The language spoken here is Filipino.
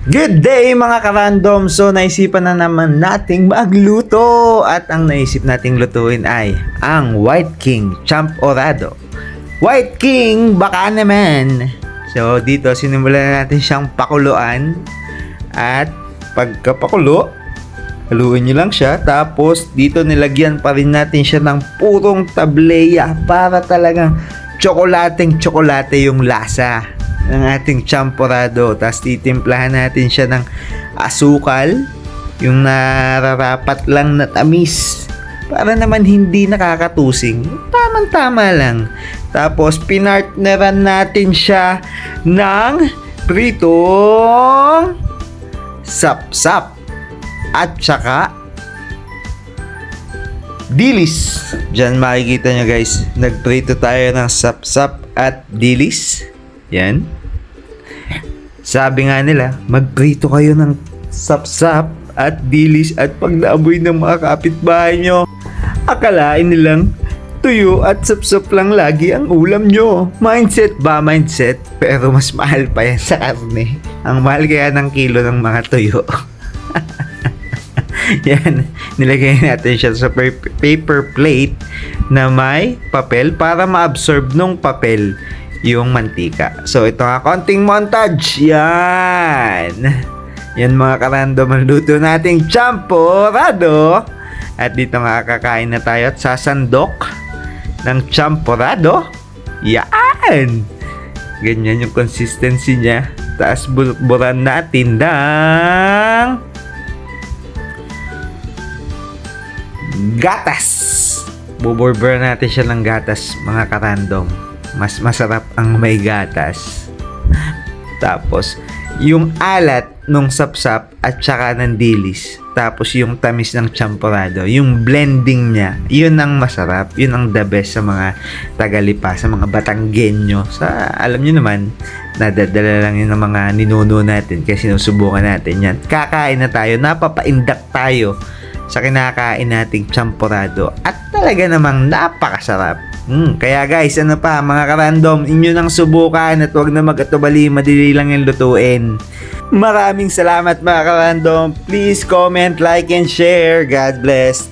Good day mga karandom! So naisipan na naman nating magluto at ang naisip nating lutuin ay ang White King Champorado. White King baka naman! So dito sinimulan natin siyang pakuluan at pagkapakulo, haluin nyo lang siya, tapos dito nilagyan pa rin natin siya ng purong tableya para talagang tsokolateng-tsokolate yung lasa ng ating champorado. Tapos titimplahan natin siya ng asukal, yung nararapat lang na tamis para naman hindi nakakatusing, tamang-tama lang. Tapos pinartneran natin siya ng pritong sapsap at saka dilis. Diyan makikita nyo guys, nagprito tayo ng sapsap at dilis. Yan. Sabi nga nila, magprito kayo ng sapsap at dilis at pag naamoy ng mga kapitbahay nyo, akalain nilang tuyo at sapsap lang lagi ang ulam nyo. Mindset ba? Mindset. Pero mas mahal pa yan sa karne. Ang mahal kaya ng kilo ng mga tuyo. Yan. Nilagay natin siya sa paper plate na may papel para ma-absorb nung papel yung mantika. So ito nga, konting montage. Yan. Yan mga karandom, ang luto nating champorado. At dito nga kakain na tayo at sasandok ng champorado. Yan. Ganyan yung consistency niya. Tapos buran natin ng gatas. Buburber natin siya ng gatas mga karandom. Mas masarap ang may gatas. Tapos yung alat nung sapsap at saka ng dilis, tapos yung tamis ng champorado, yung blending niya, yun ang masarap, yun ang the best sa mga Tagalipa, sa mga Batanggenyo. Sa alam niyo naman, nadadala lang yun ng mga ninuno natin kasi sinusubukan natin yan. Kakain na tayo, napapaindak tayo sa kinakain nating champorado at talaga namang napakasarap. Kaya guys, ano pa mga karandom, inyo nang subukan at huwag na mag-atubali, madali lang yung lutuin. Maraming salamat mga karandom. Please comment, like, and share. God bless.